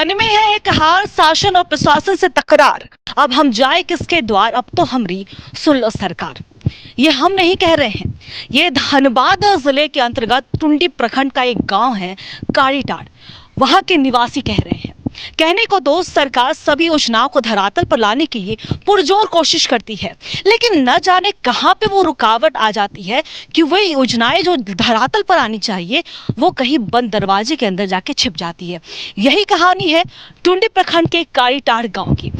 मन में है एक हार, शासन और प्रशासन से तकरार। अब हम जाए किसके द्वार, अब तो हमरी सुन लो सरकार। ये हम नहीं कह रहे हैं, ये धनबाद जिले के अंतर्गत टुंडी प्रखंड का एक गांव है कारीटाड़, वहां के निवासी कह रहे हैं। कहने को तो सरकार सभी योजनाओं को धरातल पर लाने के लिए पुरजोर कोशिश करती है, लेकिन न जाने कहां पे वो रुकावट आ जाती है कि वही योजनाएं जो धरातल पर आनी चाहिए वो कहीं बंद दरवाजे के अंदर जाके छिप जाती है। यही कहानी है टुंडी प्रखंड के कारीटाड़ गांव की।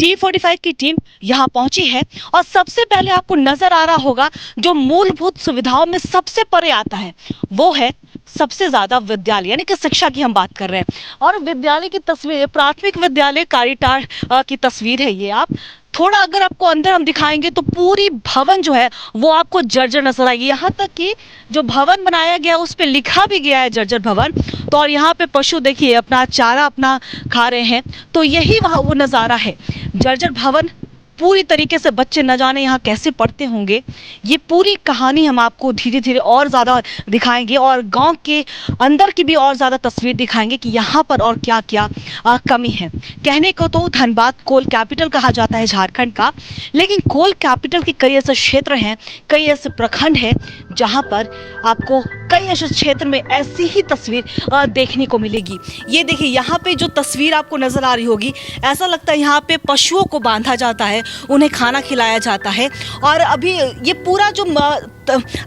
T45 की टीम यहाँ पहुंची है और सबसे पहले आपको नजर आ रहा होगा जो मूलभूत सुविधाओं में सबसे परे आता है वो है सबसे ज्यादा विद्यालय, यानी कि शिक्षा की हम बात कर रहे हैं। और विद्यालय की तस्वीर, प्राथमिक विद्यालय कारीटाड़ की तस्वीर है ये। आप थोड़ा अगर आपको अंदर हम दिखाएंगे तो पूरी भवन जो है वो आपको जर्जर नजर आएगी। यहाँ तक कि जो भवन बनाया गया उस पर लिखा भी गया है जर्जर भवन। तो और यहाँ पे पशु देखिए अपना चारा अपना खा रहे हैं, तो यही वहाँ वो नज़ारा है। जर्जर भवन पूरी तरीके से, बच्चे न जाने यहाँ कैसे पढ़ते होंगे। ये पूरी कहानी हम आपको धीरे धीरे और ज़्यादा दिखाएंगे और गांव के अंदर की भी और ज़्यादा तस्वीर दिखाएंगे कि यहाँ पर और क्या क्या कमी है। कहने को तो धनबाद कोल कैपिटल कहा जाता है झारखंड का, लेकिन कोल कैपिटल के कई ऐसे क्षेत्र हैं, कई ऐसे प्रखंड हैं जहाँ पर आपको कई ऐसे क्षेत्र में ऐसी ही तस्वीर देखने को मिलेगी। ये देखिए यहाँ पे जो तस्वीर आपको नज़र आ रही होगी, ऐसा लगता है यहाँ पे पशुओं को बांधा जाता है, उन्हें खाना खिलाया जाता है। और अभी ये पूरा जो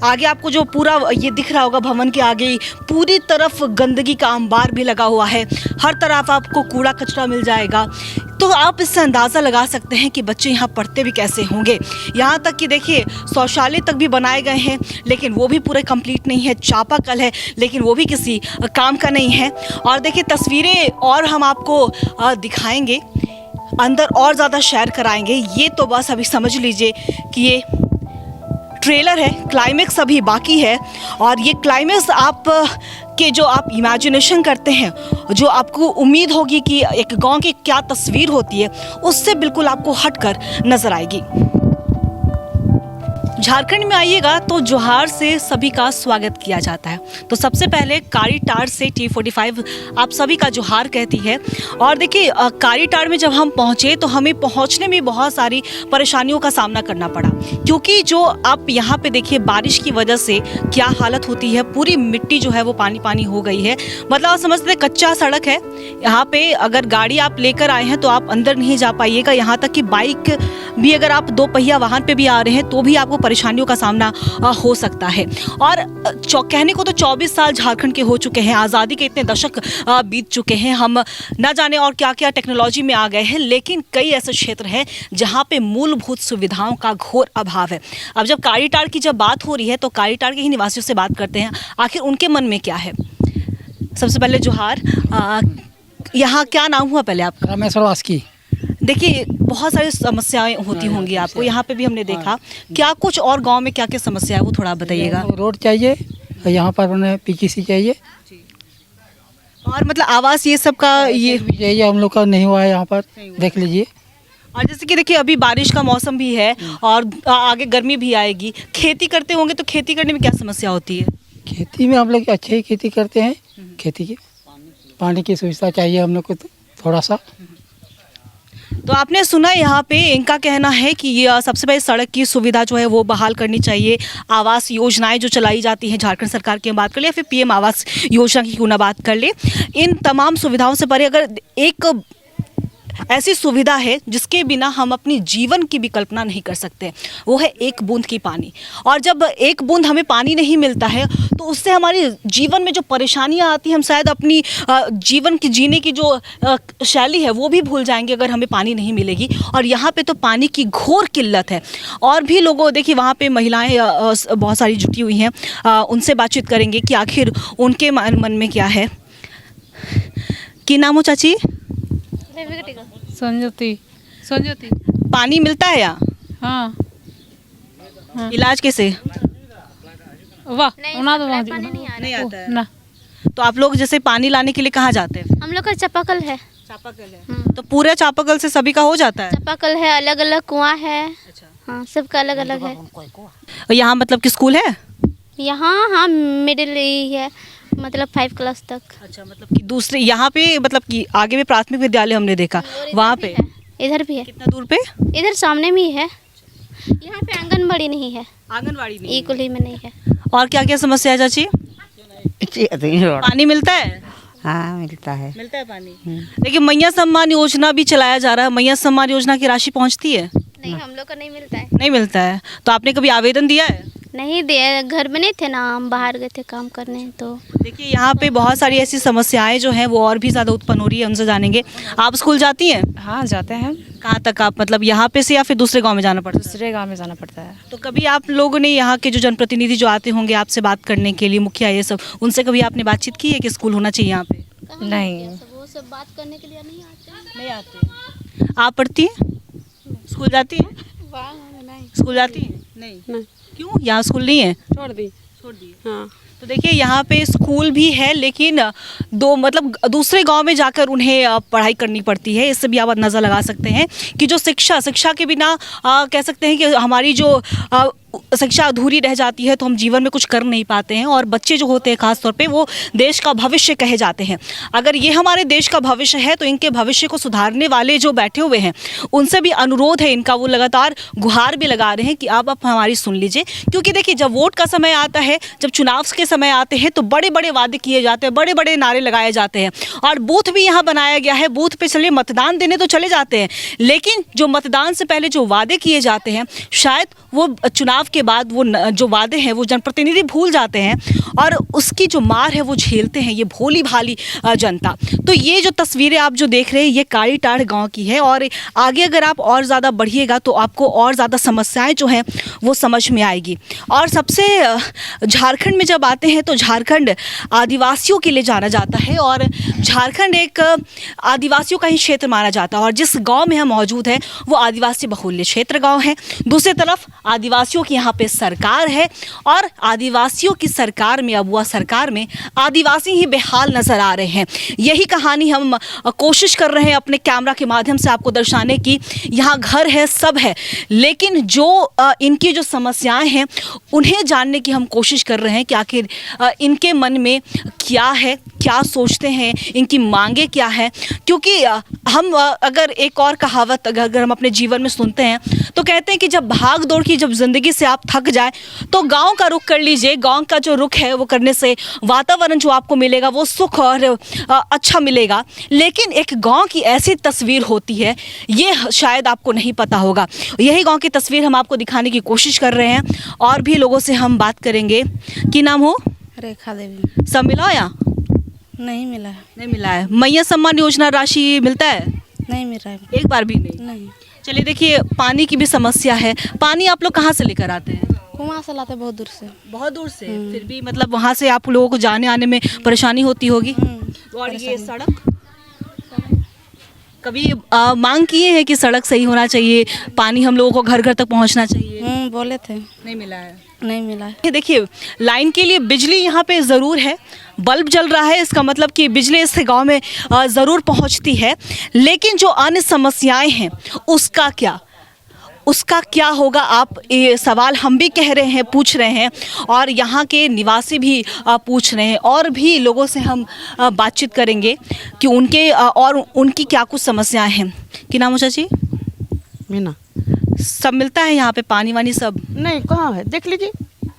आगे आपको जो पूरा ये दिख रहा होगा भवन के आगे पूरी तरफ गंदगी का अंबार भी लगा हुआ है, हर तरफ आपको कूड़ा कचरा मिल जाएगा। तो आप इससे अंदाज़ा लगा सकते हैं कि बच्चे यहाँ पढ़ते भी कैसे होंगे। यहाँ तक कि देखिए शौचालय तक भी बनाए गए हैं, लेकिन वो भी पूरे कंप्लीट नहीं है। चापाकल है, लेकिन वो भी किसी काम का नहीं है। और देखिए तस्वीरें और हम आपको दिखाएंगे, अंदर और ज़्यादा शेयर कराएंगे। ये तो बस अभी समझ लीजिए कि ये ट्रेलर है, क्लाइमेक्स अभी बाकी है। और ये क्लाइमेक्स आप के जो आप इमेजिनेशन करते हैं, जो आपको उम्मीद होगी कि एक गांव की क्या तस्वीर होती है, उससे बिल्कुल आपको हटकर नजर आएगी। झारखंड में आइएगा तो जोहार से सभी का स्वागत किया जाता है। तो सबसे पहले कारीटाड़ से T45 आप सभी का जोहार कहती है। और देखिए कारीटाड़ में जब हम पहुंचे तो हमें पहुंचने में बहुत सारी परेशानियों का सामना करना पड़ा, क्योंकि जो आप यहाँ पे देखिए बारिश की वजह से क्या हालत होती है, पूरी मिट्टी जो है वो पानी पानी हो गई है। मतलब आप समझते कच्चा सड़क है यहाँ पे, अगर गाड़ी आप लेकर आए हैं तो आप अंदर नहीं जा पाइएगा। यहाँ तक कि बाइक भी, अगर आप 2 पहिया वाहन पे भी आ रहे हैं तो भी आपको परेशानियों का सामना हो सकता है। और कहने को तो 24 साल झारखंड के हो चुके हैं, आज़ादी के इतने दशक बीत चुके हैं, हम ना जाने और क्या क्या टेक्नोलॉजी में आ गए हैं, लेकिन कई ऐसे क्षेत्र हैं जहां पे मूलभूत सुविधाओं का घोर अभाव है। अब जब कारीटाड़ की जब बात हो रही है तो कारीटाड़ के ही निवासियों से बात करते हैं, आखिर उनके मन में क्या है। सबसे पहले जोहार, यहाँ क्या नाम हुआ पहले आपका? रामेश्वर की। देखिए बहुत सारी समस्याएं होती होंगी आपको, यहाँ पे भी हमने देखा। क्या कुछ और गांव में क्या क्या समस्या है वो थोड़ा बताइएगा। रोड चाहिए, यहाँ पर उन्हें PGC चाहिए, और मतलब आवास ये सब का ये चाहिए। हम लोग का नहीं हुआ है यहाँ पर, देख लीजिए। और जैसे कि देखिए अभी बारिश का मौसम भी है और आगे गर्मी भी आएगी, खेती करते होंगे तो खेती करने में क्या समस्या होती है? खेती में हम लोग अच्छे ही खेती करते हैं। खेती की पानी की सुविधा चाहिए हम लोग को तो थोड़ा सा। तो आपने सुना यहाँ पे इनका कहना है कि ये सबसे पहले सड़क की सुविधा जो है वो बहाल करनी चाहिए। आवास योजनाएं जो चलाई जाती हैं झारखंड सरकार की हम बात कर ले या फिर PM आवास योजना की क्यों ना बात कर ले, इन तमाम सुविधाओं से परे अगर एक ऐसी सुविधा है जिसके बिना हम अपनी जीवन की भी कल्पना नहीं कर सकते, वो है एक बूंद की पानी। और जब एक बूंद हमें पानी नहीं मिलता है तो उससे हमारे जीवन में जो परेशानियां आती हैं, हम शायद अपनी जीवन की जीने की जो शैली है वो भी भूल जाएंगे अगर हमें पानी नहीं मिलेगी। और यहाँ पे तो पानी की घोर किल्लत है। और भी लोगों, देखिए वहाँ पे महिलाएं बहुत सारी जुटी हुई हैं, उनसे बातचीत करेंगे कि आखिर उनके मन में क्या है। की नाम हो चाची? संजोती। पानी मिलता है यहाँ? हाँ। इलाज कैसे? वाह, नहीं आता है ना। तो आप लोग जैसे पानी लाने के लिए कहाँ जाते हैं? हम लोग का चापाकल है। चापाकल है। तो पूरे चापाकल से सभी का हो जाता है? चापाकल है, अलग अलग कुआं है। अच्छा। हाँ, सबका अलग अलग है। और यहाँ मतलब कि स्कूल है? यहाँ हाँ मिडिल ही है, मतलब 5 क्लास तक। अच्छा, मतलब कि दूसरे यहाँ पे मतलब कि आगे में प्राथमिक विद्यालय हमने देखा, और इधर वहाँ भी पे है, इधर भी है, कितना दूर पे? इधर सामने में ही है। यहाँ पे आंगनबाड़ी नहीं है, आंगनवाड़ी नहीं ई कुली में नहीं है। और क्या क्या समस्या है चाची? पानी मिलता है? हाँ मिलता है। मिलता है पानी। देखिए मैया सम्मान योजना भी चलाया जा रहा है, मैया सम्मान योजना की राशि पहुँचती है? नहीं, हम लोग को नहीं मिलता है। नहीं मिलता है। तो आपने कभी आवेदन दिया है? नहीं दिया, घर में नहीं थे ना, हम बाहर गए थे काम करने। तो देखिए यहाँ पे बहुत सारी ऐसी समस्याएं जो हैं वो और भी ज़्यादा उत्पन्न हो रही है, उनसे जानेंगे। आप स्कूल जाती हैं? हाँ जाते हैं, कहाँ तक आप मतलब यहाँ पे से या फिर दूसरे गांव में जाना पड़ता है? दूसरे गांव में जाना पड़ता है। तो कभी आप लोगों ने यहाँ के जो जनप्रतिनिधि जो आते होंगे आपसे बात करने के लिए, मुखिया ये सब, उनसे कभी आपने बातचीत की है कि स्कूल होना चाहिए यहाँ पे? नहीं, वो सब बात करने के लिए नहीं आते। नहीं आते। आप पढ़ती हैं? स्कूल जाती हैं? नहीं, स्कूल जाती हैं? नहीं। क्यों, यहाँ स्कूल नहीं है? छोड़ दी। छोड़ दिए। हाँ, तो देखिए यहाँ पे स्कूल भी है लेकिन दो मतलब दूसरे गांव में जाकर उन्हें पढ़ाई करनी पड़ती है। इससे भी आप अंदाज़ा लगा सकते हैं कि जो शिक्षा के बिना कह सकते हैं कि हमारी जो शिक्षा अधूरी रह जाती है तो हम जीवन में कुछ कर नहीं पाते हैं। और बच्चे जो होते हैं ख़ास तौर पे वो देश का भविष्य कहे जाते हैं। अगर ये हमारे देश का भविष्य है तो इनके भविष्य को सुधारने वाले जो बैठे हुए हैं उनसे भी अनुरोध है इनका, वो लगातार गुहार भी लगा रहे हैं कि आप हमारी सुन लीजिए। क्योंकि देखिए जब वोट का समय आता है, जब चुनाव के समय आते हैं तो बड़े बड़े वादे किए जाते हैं, बड़े बड़े नारे लगाए जाते हैं और बूथ भी यहाँ बनाया गया है। बूथ पे चलिए मतदान देने तो चले जाते हैं, लेकिन जो मतदान से पहले जो वादे किए जाते हैं शायद वो चुनाव के बाद वो जो वादे हैं वो जनप्रतिनिधि भूल जाते हैं और उसकी जो मार है वो झेलते हैं ये भोली भाली जनता। तो ये जो तस्वीरें आप जो देख रहे हैं ये कालीटाड़ गांव की है और आगे अगर आप और ज़्यादा बढ़िएगा तो आपको और ज़्यादा समस्याएं जो हैं वो समझ में आएगी। और सबसे झारखंड में जब आते हैं तो झारखंड आदिवासियों के लिए जाना जाता है और झारखंड एक आदिवासियों का ही क्षेत्र माना जाता है और जिस गाँव में हम मौजूद हैं वो आदिवासी बहुल्य क्षेत्र गाँव है। दूसरी तरफ आदिवासियों की यहाँ पे सरकार है और आदिवासियों की सरकार में, अबुआ सरकार में आदिवासी ही बेहाल नजर आ रहे हैं। यही कहानी हम कोशिश कर रहे हैं अपने कैमरा के माध्यम से आपको दर्शाने की। यहाँ घर है, सब है, लेकिन जो इनकी जो समस्याएं हैं उन्हें जानने की हम कोशिश कर रहे हैं कि आखिर इनके मन में क्या है, क्या सोचते हैं, इनकी मांगे क्या है। क्योंकि हम अगर एक और कहावत अगर हम अपने जीवन में सुनते हैं तो कहते हैं कि जब भाग दौड़ की जब ज़िंदगी से आप थक जाए तो गांव का रुख कर लीजिए। गांव का जो रुख है वो करने से वातावरण जो आपको मिलेगा वो सुख और अच्छा मिलेगा। लेकिन एक गांव की ऐसी तस्वीर होती है, ये शायद आपको नहीं पता होगा। यही गांव की तस्वीर हम आपको दिखाने की कोशिश कर रहे हैं और भी लोगों से हम बात करेंगे। की नाम हो? रेखा देवी। सब मिला या नहीं मिला है। नहीं मिला है? मैया सम्मान योजना राशि मिलता है? नहीं मिल रहा है। एक बार भी नहीं? नहीं, चलिए देखिए पानी की भी समस्या है। पानी आप लोग कहाँ से लेकर आते हैं? कुआं से लाते बहुत दूर से। बहुत दूर से? फिर भी मतलब वहाँ से आप लोगों को जाने आने में परेशानी होती होगी। और ये सड़क कभी मांग किए हैं कि सड़क सही होना चाहिए, पानी हम लोगों को घर घर तक पहुँचना चाहिए? बोले थे। नहीं मिला है? नहीं मिला है। ये देखिए लाइन के लिए बिजली यहाँ पे ज़रूर है, बल्ब जल रहा है, इसका मतलब कि बिजली इस गांव में ज़रूर पहुँचती है। लेकिन जो अन्य समस्याएं हैं उसका क्या होगा, आप ये सवाल हम भी कह रहे हैं, पूछ रहे हैं और यहाँ के निवासी भी पूछ रहे हैं। और भी लोगों से हम बातचीत करेंगे कि उनके और उनकी क्या कुछ समस्याएं हैं। कि नाम हो चाची? मीना। सब मिलता है यहाँ पे, पानी वानी सब? नहीं, कहाँ है देख लीजिए।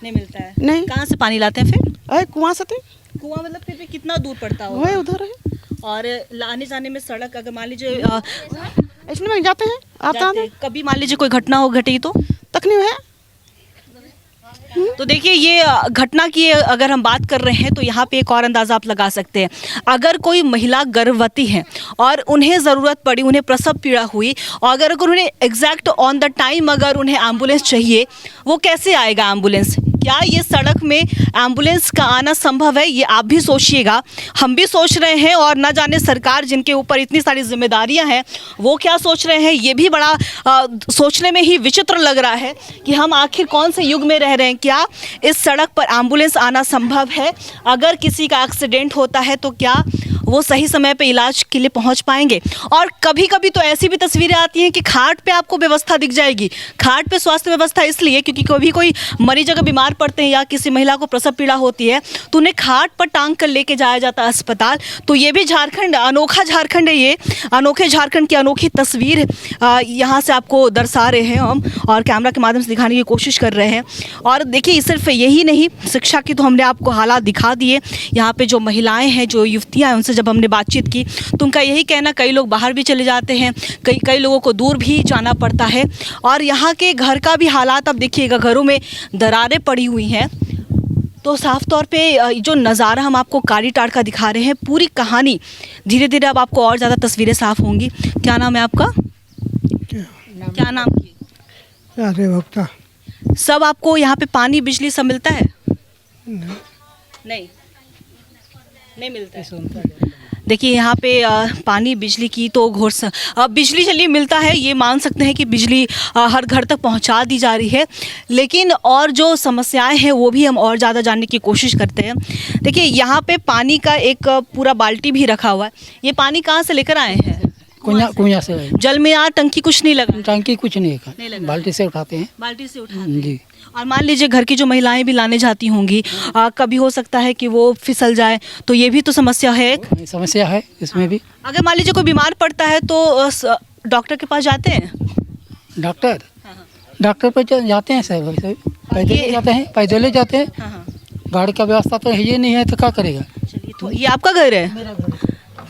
नहीं मिलता है? नहीं। कहाँ से पानी लाते हैं फिर? अरे कुआं से थे। कुआं मतलब फिर भी कितना दूर पड़ता होगा? वही उधर है। और लाने जाने में सड़क अगर मान लीजिए इसमें में जाते हैं, आता है। कभी मान लीजिए कोई घटना घटी तो तकलीफ है। तो देखिए ये घटना की अगर हम बात कर रहे हैं तो यहाँ पे एक और अंदाज़ा आप लगा सकते हैं। अगर कोई महिला गर्भवती है और उन्हें ज़रूरत पड़ी, उन्हें प्रसव पीड़ा हुई और अगर उन्हें एग्जैक्ट ऑन द टाइम अगर उन्हें एम्बुलेंस चाहिए, वो कैसे आएगा एम्बुलेंस? क्या ये सड़क में एम्बुलेंस का आना संभव है? ये आप भी सोचिएगा, हम भी सोच रहे हैं और न जाने सरकार जिनके ऊपर इतनी सारी जिम्मेदारियां हैं वो क्या सोच रहे हैं। ये भी बड़ा सोचने में ही विचित्र लग रहा है कि हम आखिर कौन से युग में रह रहे हैं। क्या इस सड़क पर एम्बुलेंस आना संभव है? अगर किसी का एक्सीडेंट होता है तो क्या वो सही समय पे इलाज के लिए पहुंच पाएंगे। और कभी कभी तो ऐसी भी तस्वीरें आती हैं कि खाट पे आपको व्यवस्था दिख जाएगी। खाट पे स्वास्थ्य व्यवस्था इसलिए क्योंकि कभी कोई मरीज अगर बीमार पड़ते हैं या किसी महिला को प्रसव पीड़ा होती है तो उन्हें खाट पर टांग कर लेके जाया जाता है अस्पताल। तो ये भी झारखंड, अनोखा झारखंड है ये, अनोखे झारखंड की अनोखी तस्वीर यहाँ से आपको दर्शा रहे हैं हम और कैमरा के माध्यम से दिखाने की कोशिश कर रहे हैं। और देखिए सिर्फ यही नहीं, शिक्षा की तो हमने आपको हालात दिखा दिए। यहाँ पे जो महिलाएं हैं, जो युवतियाँ हैं, उनसे जब हमने बातचीत की तो उनका यही कहना, कई लोग बाहर भी चले जाते हैं, कई लोगों को दूर भी जाना पड़ता है। और यहाँ के घर का भी हालात अब देखिएगा, घरों में दरारें पड़ी हुई हैं। तो साफ तौर पे जो नज़ारा हम आपको कालीटाड़ का दिखा रहे हैं, पूरी कहानी धीरे धीरे अब आपको और ज़्यादा तस्वीरें साफ होंगी। क्या नाम है आपका? क्या नाम की? अरे भक्ता सब आपको यहाँ पे पानी बिजली सब मिलता है? नहीं मिलता है। देखिए यहाँ पे पानी बिजली की तो बिजली चलिए मिलता है, ये मान सकते हैं कि बिजली हर घर तक पहुँचा दी जा रही है। लेकिन और जो समस्याएं हैं वो भी हम और ज़्यादा जानने की कोशिश करते हैं। देखिए यहाँ पे पानी का एक पूरा बाल्टी भी रखा हुआ है। ये पानी कहाँ से लेकर आए हैं? कुआं से है। जल में यहाँ टंकी कुछ नहीं लगा? टंकी कुछ नहीं नहीं है, लगा। बाल्टी से उठाते हैं। बाल्टी से उठाते हैं। जी। और मान लीजिए घर की जो महिलाएं भी लाने जाती होंगी, कभी हो सकता है कि वो फिसल जाए, तो ये भी तो समस्या है एक। समस्या है इसमें भी। अगर मान लीजिए कोई बीमार पड़ता है तो डॉक्टर के पास जाते हैं? डॉक्टर पर जाते हैं सर, वैसे पैदल जाते हैं, पैदल जाते हैं। गाड़ी का व्यवस्था तो ये नहीं है तो क्या करेगा। चलिए, तो ये आपका घर है?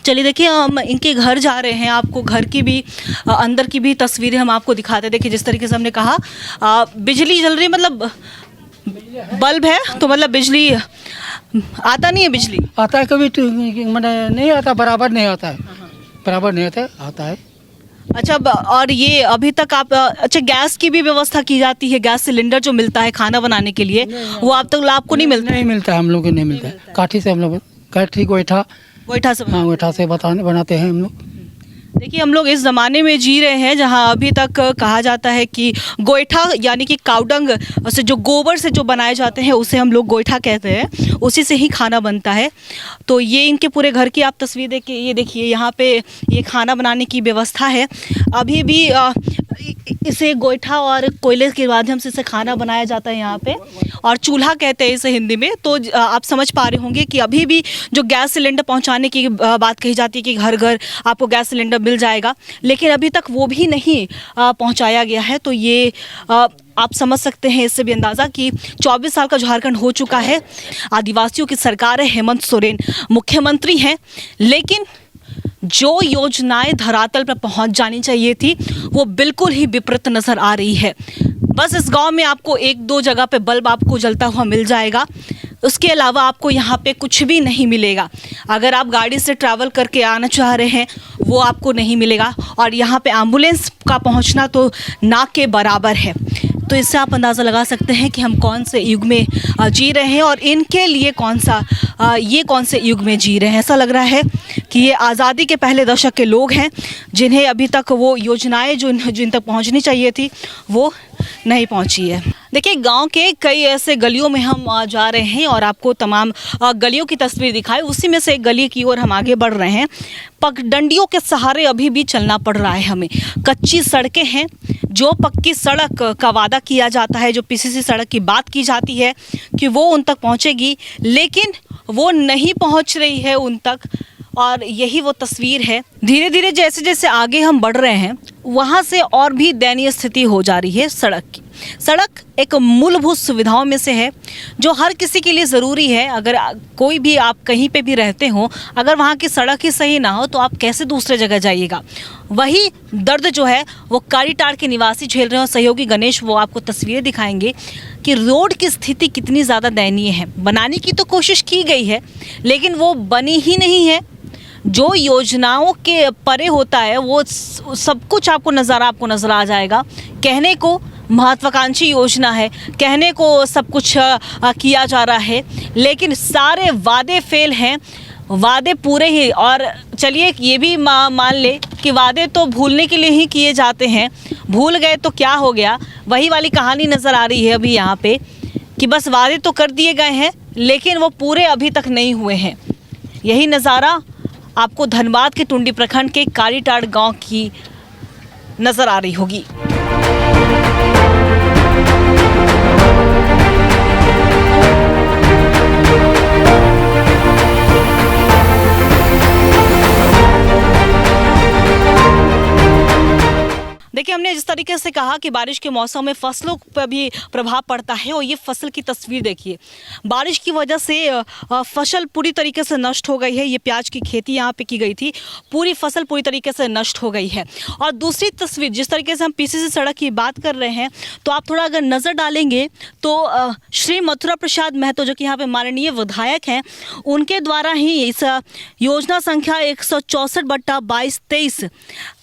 चलिए देखिए, हम इनके घर जा रहे हैं, आपको घर की भी अंदर की भी तस्वीरें हम आपको दिखाते हैं। देखिए जिस तरीके से हमने कहा, बिजली जल रही है, मतलब बल्ब है तो मतलब बिजली आता नहीं है। बिजली आता है कभी मैंने नहीं आता, बराबर नहीं आता है, बराबर नहीं आता है। अच्छा, और ये अभी तक आप अच्छा गैस की भी व्यवस्था की जाती है? गैस सिलेंडर जो मिलता है खाना बनाने के लिए, वो आप तक आपको नहीं मिलता? नहीं मिलता है, हम लोग को नहीं मिलता है। काठी से हम लोग काठी गोईठा से? हाँ, गोईठा से बनाते हैं हम लोग। देखिए हम लोग इस ज़माने में जी रहे हैं जहां अभी तक कहा जाता है कि गोईठा यानी कि काउडंग से, जो गोबर से जो बनाए जाते हैं उसे हम लोग गोईठा कहते हैं, उसी से ही खाना बनता है। तो ये इनके पूरे घर की आप तस्वीर देखिए, ये देखिए यहाँ पे ये खाना बनाने की व्यवस्था है। अभी भी इसे गोईठा और कोयले के माध्यम से इसे खाना बनाया जाता है यहाँ पे, और चूल्हा कहते हैं इसे हिंदी में। तो आप समझ पा रहे होंगे कि अभी भी जो गैस सिलेंडर पहुँचाने की बात कही जाती है कि घर घर आपको गैस सिलेंडर मिल जाएगा, लेकिन अभी तक वो भी नहीं पहुंचाया गया है। तो ये आप समझ सकते हैं इससे भी अंदाज़ा कि 24 साल का झारखंड हो चुका है, आदिवासियों की सरकार है, हेमंत सोरेन मुख्यमंत्री हैं, लेकिन जो योजनाएं धरातल पर पहुंच जानी चाहिए थी वो बिल्कुल ही विपरीत नज़र आ रही है। बस इस गांव में आपको 1-2 जगह पे बल्ब आपको जलता हुआ मिल जाएगा, उसके अलावा आपको यहाँ पे कुछ भी नहीं मिलेगा। अगर आप गाड़ी से ट्रैवल करके आना चाह रहे हैं वो आपको नहीं मिलेगा, और यहाँ पे एम्बुलेंस का पहुँचना तो ना के बराबर है। तो इससे आप अंदाज़ा लगा सकते हैं कि हम कौन से युग में जी रहे हैं और इनके लिए कौन से युग में जी रहे हैं। ऐसा लग रहा है कि ये आज़ादी के पहले दशक के लोग हैं जिन्हें अभी तक वो योजनाएं जिन तक पहुंचनी चाहिए थी वो नहीं पहुंची है। देखिए गांव के कई ऐसे गलियों में हम जा रहे हैं और आपको तमाम गलियों की तस्वीर दिखाई, उसी में से एक गली की ओर हम आगे बढ़ रहे हैं। पगडंडियों के सहारे अभी भी चलना पड़ रहा है हमें। कच्ची सड़कें हैं, जो पक्की सड़क का वादा किया जाता है, जो पीसीसी सड़क की बात की जाती है कि वो उन तक पहुंचेगी, लेकिन वो नहीं पहुंच रही है उन तक। और यही वो तस्वीर है। धीरे धीरे जैसे जैसे आगे हम बढ़ रहे हैं वहाँ से और भी दयनीय स्थिति हो जा रही है सड़क की। सड़क एक मूलभूत सुविधाओं में से है जो हर किसी के लिए ज़रूरी है। अगर कोई भी आप कहीं पे भी रहते हो, अगर वहाँ की सड़क ही सही ना हो तो आप कैसे दूसरे जगह जाइएगा। वही दर्द जो है वो कालीटाड़ के निवासी झेल रहे हैं। सहयोगी गणेश वो आपको तस्वीरें दिखाएंगे कि रोड की स्थिति कितनी ज़्यादा दयनीय है। बनाने की तो कोशिश की गई है लेकिन वो बनी ही नहीं है। जो योजनाओं के परे होता है वो सब कुछ आपको नज़र आ जाएगा। कहने को महत्वाकांक्षी योजना है, कहने को सब कुछ किया जा रहा है, लेकिन सारे वादे फेल हैं, वादे पूरे ही। और चलिए ये भी मान ले कि वादे तो भूलने के लिए ही किए जाते हैं, भूल गए तो क्या हो गया, वही वाली कहानी नज़र आ रही है अभी यहाँ पे कि बस वादे तो कर दिए गए हैं लेकिन वो पूरे अभी तक नहीं हुए हैं। यही नज़ारा आपको धनबाद के टुंडी प्रखंड के कालीटाड़ गांव की नजर आ रही होगी। देखिए, हमने जिस तरीके से कहा कि बारिश के मौसम में फसलों पर भी प्रभाव पड़ता है, और ये फसल की तस्वीर देखिए, बारिश की वजह से फसल पूरी तरीके से नष्ट हो गई है। ये प्याज की खेती यहाँ पे की गई थी, पूरी फसल पूरी तरीके से नष्ट हो गई है। और दूसरी तस्वीर, जिस तरीके से हम पीसीसी सड़क की बात कर रहे हैं, तो आप थोड़ा अगर नज़र डालेंगे तो श्री मथुरा प्रसाद महतो, जो कि यहाँ पे माननीय विधायक हैं, उनके द्वारा ही इस योजना संख्या 164/2223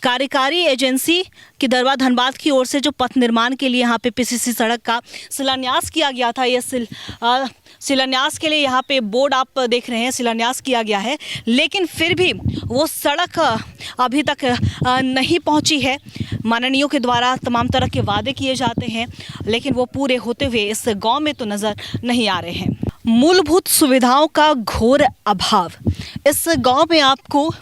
कार्यकारी एजेंसी की दरबार धनबाद की ओर से जो पथ निर्माण के लिए यहाँ पे पीसीसी सड़क का शिलान्यास किया गया था, ये शिलान्यास के लिए यहाँ पे बोर्ड आप देख रहे हैं, शिलान्यास किया गया है, लेकिन फिर भी वो सड़क अभी तक नहीं पहुँची है। माननीयों के द्वारा तमाम तरह के वादे किए जाते हैं, लेकिन वो पूरे होते हुए इस गांव में तो नज़र नहीं आ रहे हैं। मूलभूत सुविधाओं का घोर अभाव। इस गांव में आपको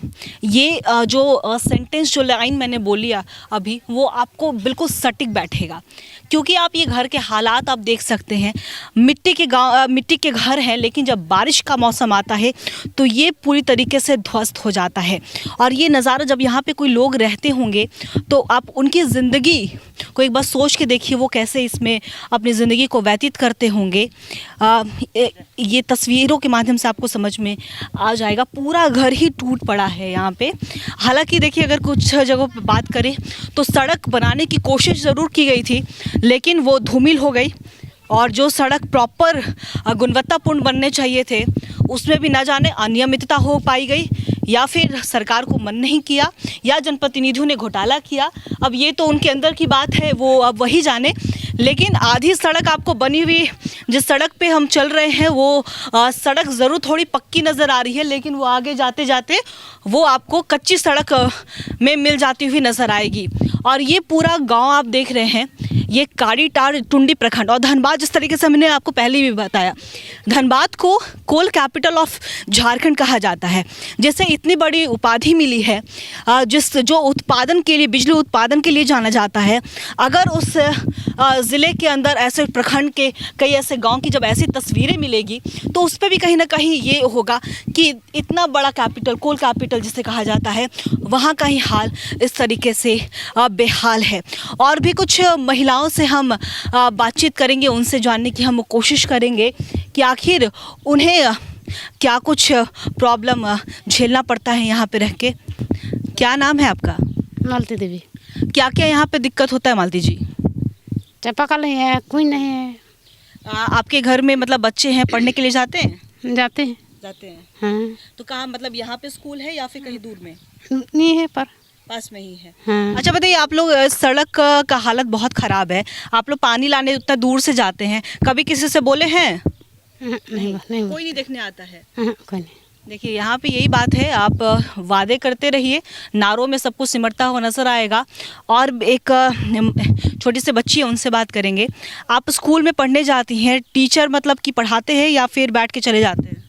ये जो सेंटेंस, जो लाइन मैंने बोली अभी, वो आपको बिल्कुल सटीक बैठेगा, क्योंकि आप ये घर के हालात आप देख सकते हैं। मिट्टी के घर हैं, लेकिन जब बारिश का मौसम आता है तो ये पूरी तरीके से ध्वस्त हो जाता है। और ये नज़ारा जब यहाँ पे कोई लोग रहते होंगे तो आप उनकी ज़िंदगी को एक बार सोच के देखिए, वो कैसे इसमें अपनी ज़िंदगी को व्यतीत करते होंगे। ये तस्वीरों के माध्यम से आपको समझ में आ जाएगा। पूरा घर ही टूट पड़ा है यहाँ पे। हालांकि देखिए, अगर कुछ जगहों पे बात करें तो सड़क बनाने की कोशिश ज़रूर की गई थी, लेकिन वो धूमिल हो गई, और जो सड़क प्रॉपर गुणवत्तापूर्ण बनने चाहिए थे, उसमें भी ना जाने अनियमितता हो पाई गई, या फिर सरकार को मन नहीं किया, या जनप्रतिनिधियों ने घोटाला किया। अब ये तो उनके अंदर की बात है, वो अब वही जाने। लेकिन आधी सड़क आपको बनी हुई, जिस सड़क पे हम चल रहे हैं, वो सड़क ज़रूर थोड़ी पक्की नज़र आ रही है, लेकिन वो आगे जाते जाते वो आपको कच्ची सड़क में मिल जाती हुई नज़र आएगी। और ये पूरा गांव आप देख रहे हैं, ये कालीटाड़ टुंडी प्रखंड। और धनबाद, जिस तरीके से हमने आपको पहले भी बताया, धनबाद को कोल कैपिटल ऑफ झारखंड कहा जाता है, जैसे इतनी बड़ी उपाधि मिली है, जो उत्पादन के लिए, बिजली उत्पादन के लिए जाना जाता है। अगर उस ज़िले के अंदर ऐसे प्रखंड के कई ऐसे गांव की जब ऐसी तस्वीरें मिलेगी, तो उस पर भी कहीं ना कहीं ये होगा कि इतना बड़ा कैपिटल, कोल कैपिटल जिसे कहा जाता है, वहाँ का ही हाल इस तरीके से बेहाल है। और भी कुछ महिलाओं से हम बातचीत करेंगे, उनसे जानने की हम कोशिश करेंगे कि आखिर उन्हें क्या कुछ प्रॉब्लम झेलना पड़ता है यहाँ पे रह के। क्या नाम है आपका? मालती देवी। क्या क्या यहाँ पे दिक्कत होता है मालती जी? चापाकल नहीं है, कोई नहीं है। आपके घर में मतलब बच्चे हैं, पढ़ने के लिए जाते हैं? जाते हैं। हाँ। तो कहाँ, मतलब यहाँ पे स्कूल है या फिर कहीं दूर में? नहीं है, पर पास में ही है। हाँ। अच्छा बताइए, आप लोग सड़क का हालत बहुत ख़राब है, आप लोग पानी लाने उतना दूर से जाते हैं, कभी किसी से बोले हैं? नहीं कोई नहीं देखने आता है। कोई नहीं। देखिए, यहाँ पे यही बात है, आप वादे करते रहिए, नारों में सब कुछ सिमटता हुआ नज़र आएगा। और एक छोटी सी बच्ची है, उनसे बात करेंगे। आप स्कूल में पढ़ने जाती हैं, टीचर मतलब कि पढ़ाते हैं या फिर बैठ के चले जाते हैं?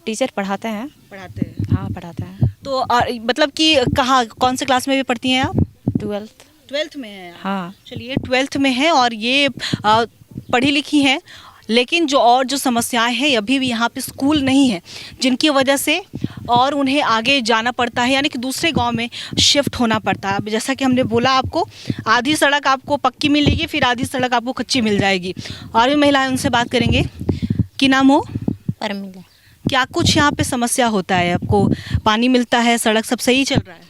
टीचर पढ़ाते हैं। पढ़ाते हैं। हाँ, पढ़ाते हैं। तो मतलब कि कहाँ, कौन से क्लास में भी पढ़ती हैं आप? 12th में है। हाँ। चलिए, 12th में है और ये पढ़ी लिखी हैं, लेकिन जो समस्याएं हैं, अभी भी यहाँ पे स्कूल नहीं है, जिनकी वजह से और उन्हें आगे जाना पड़ता है, यानी कि दूसरे गांव में शिफ्ट होना पड़ता है। अब जैसा कि हमने बोला, आपको आधी सड़क आपको पक्की मिलेगी, फिर आधी सड़क आपको कच्ची मिल जाएगी। और भी महिलाएं, उनसे बात करेंगे। की नाम हो? परमिला। क्या कुछ यहाँ पे समस्या होता है? आपको पानी मिलता है, सड़क सब सही चल रहा है?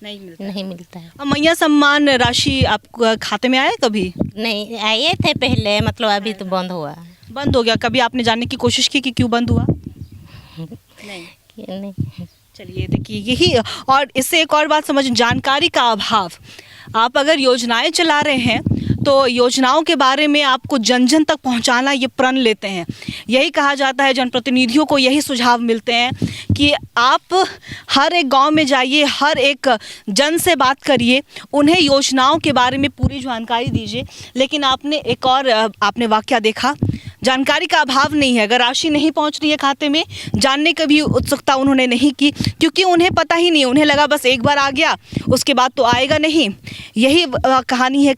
नहीं मिलता है। और मैया सम्मान राशि आपको खाते में आया कभी? नहीं आए थे पहले, मतलब अभी तो बंद हुआ। बंद हो गया। कभी आपने जानने की कोशिश की कि क्यों बंद हुआ? नहीं। चलिए, देखिए, यही। और इससे एक और बात समझ, जानकारी का अभाव। आप अगर योजनाएं चला रहे हैं तो योजनाओं के बारे में आपको जन जन तक पहुंचाना ये प्रण लेते हैं। यही कहा जाता है, जनप्रतिनिधियों को यही सुझाव मिलते हैं कि आप हर एक गांव में जाइए, हर एक जन से बात करिए, उन्हें योजनाओं के बारे में पूरी जानकारी दीजिए। लेकिन आपने एक और आपने वाकया देखा, जानकारी का अभाव नहीं है, अगर राशि नहीं पहुंच रही है खाते में, जानने की भी उत्सुकता उन्होंने नहीं की, क्योंकि उन्हें पता ही नहीं, उन्हें लगा बस एक बार आ गया उसके बाद तो आएगा नहीं। यही कहानी है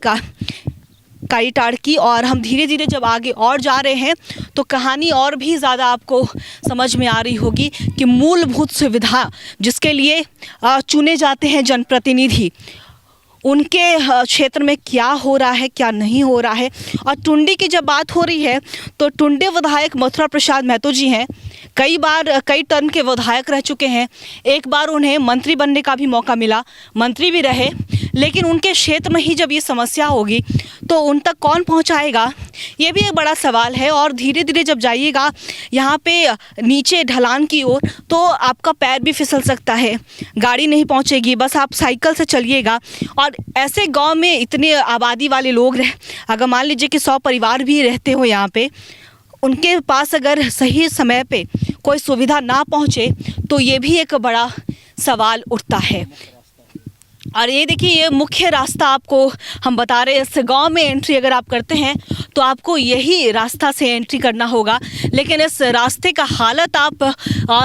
काईटाड़ की। और हम धीरे धीरे जब आगे और जा रहे हैं तो कहानी और भी ज़्यादा आपको समझ में आ रही होगी कि मूलभूत सुविधा जिसके लिए चुने जाते हैं जनप्रतिनिधि, उनके क्षेत्र में क्या हो रहा है, क्या नहीं हो रहा है। और टुंडी की जब बात हो रही है तो टुंडी विधायक मथुरा प्रसाद महतो जी हैं, कई टर्म के विधायक रह चुके हैं। एक बार उन्हें मंत्री बनने का भी मौका मिला, मंत्री भी रहे, लेकिन उनके क्षेत्र में ही जब ये समस्या होगी तो उन तक कौन पहुंचाएगा, ये भी एक बड़ा सवाल है। और धीरे धीरे जब जाइएगा यहाँ पे नीचे ढलान की ओर तो आपका पैर भी फिसल सकता है, गाड़ी नहीं पहुंचेगी, बस आप साइकिल से चलिएगा। और ऐसे गांव में इतने आबादी वाले लोग अगर मान लीजिए कि 100 परिवार भी रहते हो यहाँ पे, उनके पास अगर सही समय पे कोई सुविधा ना पहुँचे तो ये भी एक बड़ा सवाल उठता है। और ये देखिए, ये मुख्य रास्ता आपको हम बता रहे हैं, इस गांव में एंट्री अगर आप करते हैं तो आपको यही रास्ता से एंट्री करना होगा। लेकिन इस रास्ते का हालत आप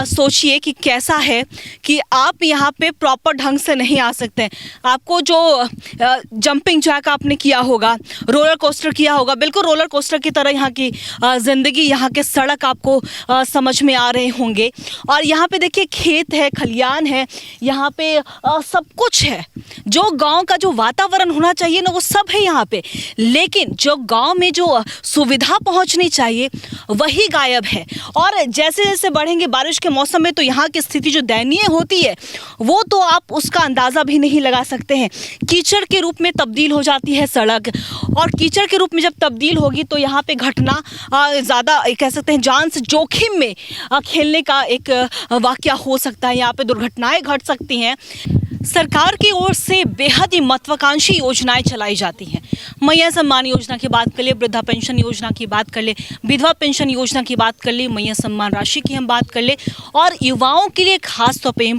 सोचिए कि कैसा है कि आप यहाँ पे प्रॉपर ढंग से नहीं आ सकते। आपको जो जंपिंग जैक आपने किया होगा, रोलर कोस्टर किया होगा, बिल्कुल रोलर कोस्टर की तरह यहाँ की ज़िंदगी, यहाँ के सड़क आपको समझ में आ रहे होंगे। और यहाँ पे देखिए खेत है, खलियान है, यहाँ पे सब कुछ है। जो गांव का जो वातावरण होना चाहिए ना वो सब है यहाँ पे, लेकिन जो गांव में जो सुविधा पहुंचनी चाहिए वही गायब है। और जैसे जैसे बढ़ेंगे बारिश के मौसम में तो यहाँ की स्थिति जो दयनीय होती है वो तो आप उसका अंदाज़ा भी नहीं लगा सकते हैं। कीचड़ के रूप में तब्दील हो जाती है सड़क, और कीचड़ के रूप में जब तब्दील होगी तो यहाँ पे घटना ज़्यादा कह सकते हैं जान से जोखिम में खेलने का एक वाक़या हो सकता है, यहाँ पे दुर्घटनाएं घट सकती हैं। सरकार की ओर से बेहद ही महत्वाकांक्षी योजनाएं चलाई जाती हैं। मैया सम्मान योजना की बात कर ले, वृद्धा पेंशन योजना की बात कर ले, विधवा पेंशन योजना की बात कर ले, मैया सम्मान राशि की हम बात कर ले, और युवाओं के लिए खास तौर पे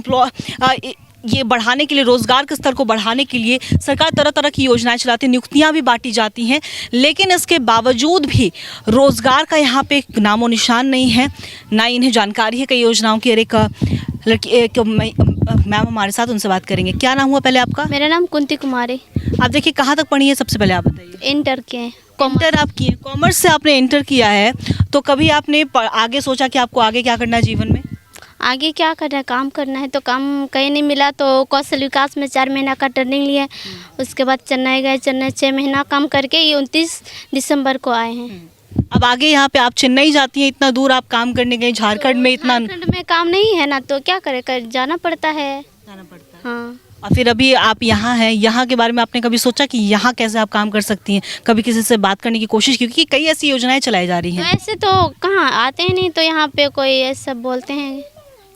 ये बढ़ाने के लिए, रोज़गार के स्तर को बढ़ाने के लिए सरकार तरह तरह की योजनाएं चलाती है, नियुक्तियां भी बांटी जाती हैं। लेकिन इसके बावजूद भी रोज़गार का यहाँ पे नामो निशान नहीं है, ना इन्हें जानकारी है कई योजनाओं की। एक मैम हमारे साथ, उनसे बात करेंगे। क्या नाम हुआ पहले आपका? मेरा नाम कुंती कुमारी। आप देखिए कहाँ तक पढ़ी है, सबसे पहले आप बताइए। इंटर के हैं। इंटर आप किए, कॉमर्स से आपने इंटर किया है, तो कभी आपने आगे सोचा कि आपको आगे क्या करना है जीवन में? आगे क्या करना है, काम करना है। तो काम कहीं नहीं मिला तो कौशल विकास में 4 महीना का ट्रेनिंग लिए, उसके बाद चेन्नई गए, चेन्नई 6 महीना काम करके ये 29 दिसंबर को आए हैं। अब आगे यहाँ पे आप चेन्नई जाती हैं, इतना दूर आप काम करने गए, झारखंड में इतना, झारखंड में काम नहीं है ना, तो क्या करे, जाना पड़ता है। हाँ। और फिर अभी आप यहाँ हैं, यहाँ के बारे में आपने कभी सोचा कि यहाँ कैसे आप काम कर सकती हैं? कभी किसी से बात करने की कोशिश की? क्योंकि कई ऐसी योजनाएं चलाई जा रही हैं। ऐसे तो कहाँ आते हैं नहीं, तो यहाँ पे कोई ऐसा बोलते हैं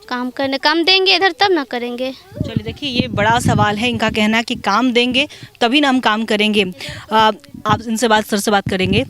काम करने, काम देंगे इधर तब ना करेंगे। चलिए देखिए, ये बड़ा सवाल है। इनका कहना है कि काम देंगे तभी ना हम काम करेंगे। आप इनसे सर से बात करेंगे।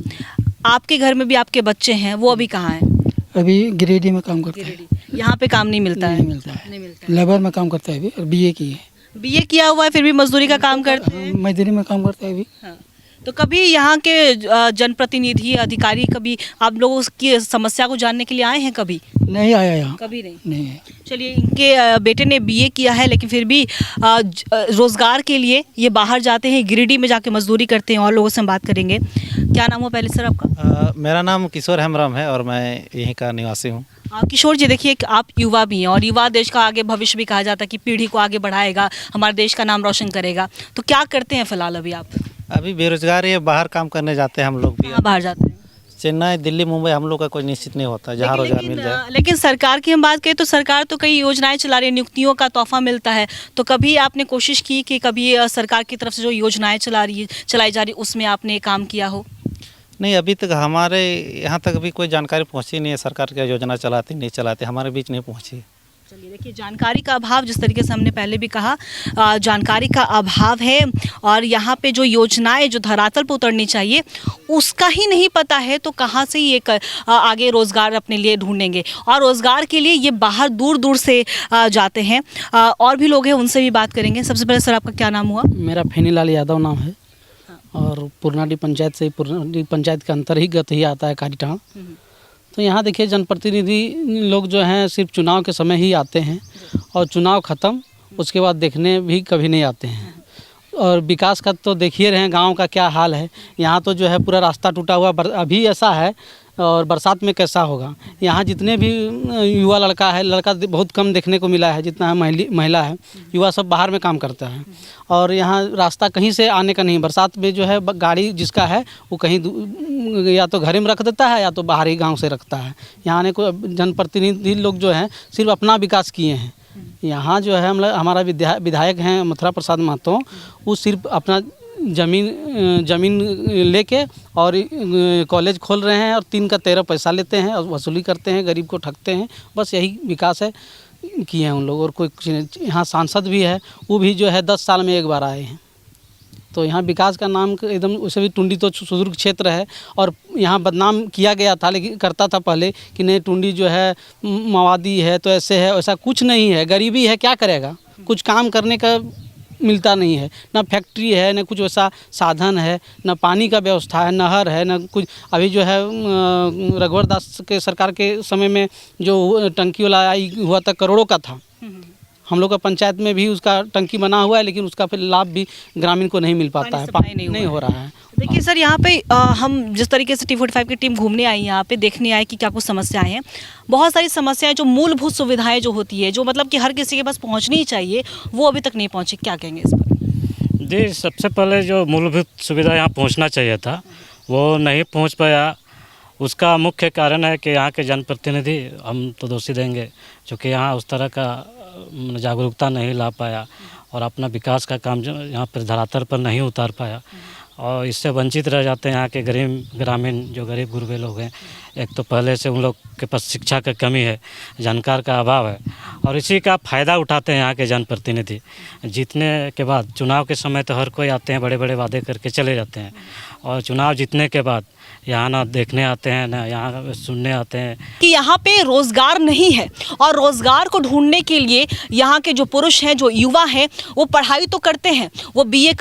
आपके घर में भी आपके बच्चे हैं, वो अभी कहाँ हैं? अभी गिरिडीह में काम करते हैं। यहाँ पे काम नहीं मिलता है? नहीं मिलता है, लेबर में काम करता है अभी, और बीए की है। बीए किया हुआ है, फिर भी मजदूरी का काम करते हैं? मजदूरी में काम करता है अभी। हाँ। तो कभी यहाँ के जनप्रतिनिधि, अधिकारी कभी आप लोगों की समस्या को जानने के लिए आए हैं? कभी नहीं आया यहाँ, कभी नहीं। नहीं है। चलिए, इनके बेटे ने बीए किया है, लेकिन फिर भी रोज़गार के लिए ये बाहर जाते हैं, गिरिडीह में जाके मजदूरी करते हैं। और लोगों से हम बात करेंगे। क्या नाम हो पहले सर आपका? मेरा नाम किशोर हेम्ब्रम है और मैं यहीं का निवासी हूँ। किशोर जी, देखिए आप युवा भी हैं, और युवा देश का आगे भविष्य भी कहा जाता है कि पीढ़ी को आगे बढ़ाएगा, हमारे देश का नाम रोशन करेगा। तो क्या करते हैं फिलहाल अभी आप? अभी बेरोजगार है, बाहर काम करने जाते हैं हम लोग भी। कहाँ बाहर जाते हैं? चेन्नई, दिल्ली, मुंबई, हम लोग का कोई निश्चित नहीं होता, जहाँ रोजगार मिल जाए। लेकिन सरकार की हम बात करें तो सरकार तो कई योजनाएं चला रही है, नियुक्तियों का तोहफा मिलता है। तो कभी आपने कोशिश की कि कभी सरकार की तरफ से जो योजनाएं चलाई जा रही उसमें आपने काम किया हो? नहीं, अभी तक हमारे यहाँ तक अभी कोई जानकारी पहुँची नहीं है। सरकार क्या योजना चलाती नहीं चलाती, हमारे बीच नहीं पहुँची। चलिए देखिए, जानकारी का अभाव, जिस तरीके से हमने पहले भी कहा, जानकारी का अभाव है। और यहाँ पे जो योजनाएं जो धरातल पर उतरनी चाहिए उसका ही नहीं पता है, तो कहाँ से ये आगे रोज़गार अपने लिए ढूंढेंगे। और रोज़गार के लिए ये बाहर दूर दूर से जाते हैं। और भी लोग हैं, उनसे भी बात करेंगे। सबसे पहले सर आपका क्या नाम हुआ? मेरा फेनीलाल यादव नाम है। और पुरनाडी पंचायत से पुरनाडी पंचायत के अंतर्गत ही आता है कारीटाण। तो यहाँ देखिए जनप्रतिनिधि लोग जो हैं सिर्फ चुनाव के समय ही आते हैं और चुनाव ख़त्म उसके बाद देखने भी कभी नहीं आते हैं। और विकास का तो देखिए रहे हैं गांव का क्या हाल है। यहाँ तो जो है पूरा रास्ता टूटा हुआ अभी ऐसा है और बरसात में कैसा होगा। यहाँ जितने भी युवा लड़का बहुत कम देखने को मिला है, जितना है महिला है, युवा सब बाहर में काम करता है। और यहाँ रास्ता कहीं से आने का नहीं, बरसात में जो है गाड़ी जिसका है वो कहीं या तो घर में रख देता है या तो बाहर ही गांव से रखता है। यहाँ आने को जनप्रतिनिधि लोग जो हैं सिर्फ अपना विकास किए हैं। यहाँ जो है हमारा विधायक हैं मथुरा प्रसाद महतो, वो सिर्फ अपना ज़मीन लेके और कॉलेज खोल रहे हैं और 3 का 13 पैसा लेते हैं और वसूली करते हैं, गरीब को ठगते हैं। बस यही विकास है किए हैं उन लोग। और कोई यहाँ सांसद भी है, वो भी जो है 10 साल में एक बार आए हैं। तो यहाँ विकास का नाम एकदम उसे भी टुंडी तो सुदूर क्षेत्र है और यहाँ बदनाम किया गया था, लेकिन करता था पहले कि नहीं टुंडी जो है माओवादी है तो ऐसे है, ऐसा कुछ नहीं है। गरीबी है, क्या करेगा, कुछ काम करने का मिलता नहीं है, ना फैक्ट्री है, ना कुछ वैसा साधन है, ना पानी का व्यवस्था है, नहर है, ना कुछ। अभी जो है रघुवर दास के सरकार के समय में जो टंकी वाला आई हुआ था करोड़ों का था, हम लोग का पंचायत में भी उसका टंकी बना हुआ है, लेकिन उसका फिर लाभ भी ग्रामीण को नहीं मिल पाता है, पानी नहीं हो रहा है। देखिए सर, यहाँ पे हम जिस तरीके से T45 की टीम घूमने आई, यहाँ पे देखने आई कि क्या कुछ समस्याएं हैं। बहुत सारी समस्याएं जो मूलभूत सुविधाएं जो होती है, जो मतलब कि हर किसी के पास पहुँचनी ही चाहिए, वो अभी तक नहीं पहुँची। क्या कहेंगे इस पर? जी, सबसे पहले जो मूलभूत सुविधा यहाँ पहुँचना चाहिए था वो नहीं पहुँच पाया। उसका मुख्य कारण है कि यहाँ के जनप्रतिनिधि, हम तो दोषी देंगे, क्योंकि यहाँ उस तरह का जागरूकता नहीं ला पाया और अपना विकास का काम जो यहाँ पर धरातल पर नहीं उतार पाया और इससे वंचित रह जाते हैं यहाँ के ग्रामीण जो गरीब गुरबे लोग हैं। एक तो पहले से उन लोग के पास शिक्षा का कमी है, जानकार का अभाव है और इसी का फ़ायदा उठाते हैं यहाँ के जनप्रतिनिधि। जीतने के बाद चुनाव के समय तो हर कोई आते हैं, बड़े बड़े वादे करके चले जाते हैं और चुनाव जीतने के बाद यहाँ ना देखने आते हैं ना यहाँ सुनने आते हैं कि यहाँ पे रोज़गार नहीं है। और रोज़गार को ढूंढने के लिए यहाँ के जो पुरुष हैं, जो युवा हैं, वो पढ़ाई तो करते हैं, वो BA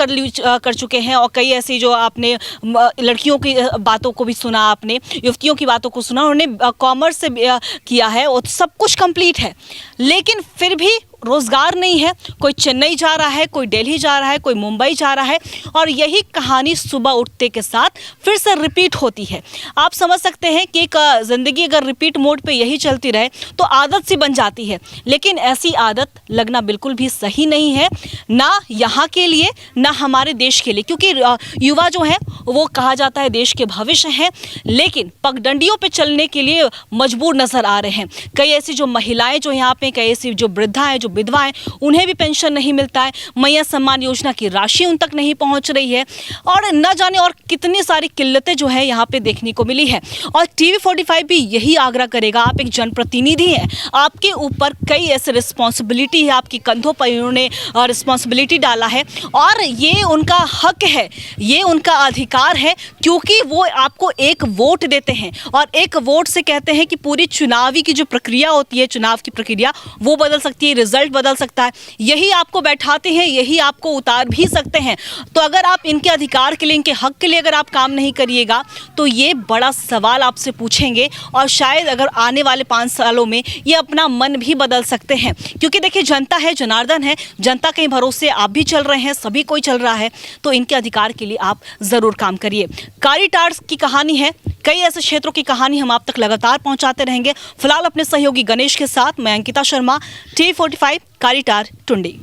कर चुके हैं और कई ऐसी जो आपने लड़कियों की बातों को भी सुना, आपने युवतियों की बातों को सुना, उन्होंने कॉमर्स से किया है और सब कुछ कंप्लीट है, लेकिन फिर भी रोज़गार नहीं है। कोई चेन्नई जा रहा है, कोई दिल्ली जा रहा है, कोई मुंबई जा रहा है और यही कहानी सुबह उठते के साथ फिर से रिपीट होती है। आप समझ सकते हैं कि एक ज़िंदगी अगर रिपीट मोड पे यही चलती रहे तो आदत सी बन जाती है, लेकिन ऐसी आदत लगना बिल्कुल भी सही नहीं है, ना यहाँ के लिए ना हमारे देश के लिए, क्योंकि युवा जो हैं वो कहा जाता है देश के भविष्य हैं, लेकिन पगडंडियों पे चलने के लिए मजबूर नज़र आ रहे हैं। कई ऐसी जो महिलाएं जो यहाँ पे, कई ऐसी जो वृद्धा हैं, जो विधवा हैं, उन्हें भी पेंशन नहीं मिलता है, मैया सम्मान योजना की राशि उन तक नहीं पहुँच रही है और न जाने और कितनी सारी किल्लतें जो है यहाँ पे देखने को मिली है। और TV45 भी यही आग्रह करेगा, आप एक जनप्रतिनिधि हैं, आपके ऊपर कई ऐसे रिस्पॉन्सिबिलिटी है, आपकी कंधों पर उन्होंने रिस्पॉन्सिबिलिटी डाला है और ये उनका हक है, ये उनका अधिकार है, क्योंकि वो आपको एक वोट देते हैं और एक वोट से कहते हैं कि पूरी चुनावी की जो प्रक्रिया होती है, चुनाव की प्रक्रिया वो बदल सकती है, रिजल्ट बदल सकता है। यही आपको बैठाते हैं, यही आपको उतार भी सकते हैं। तो अगर आप इनके अधिकार के लिए, इनके हक के लिए अगर आप काम नहीं करिएगा तो ये बड़ा सवाल आपसे पूछेंगे और शायद अगर आने वाले 5 सालों में ये अपना मन भी बदल सकते हैं, क्योंकि देखिए जनता है, जनार्दन है, जनता के भरोसे आप भी चल रहे हैं, सभी कोई चल रहा है, तो इनके अधिकार के लिए आप ज़रूर काम करिए। कारीटार की कहानी है, कई ऐसे क्षेत्रों की कहानी हम आप तक लगातार पहुंचाते रहेंगे। फिलहाल अपने सहयोगी गणेश के साथ मैं अंकिता शर्मा, TV45 कारीटार टुंडी।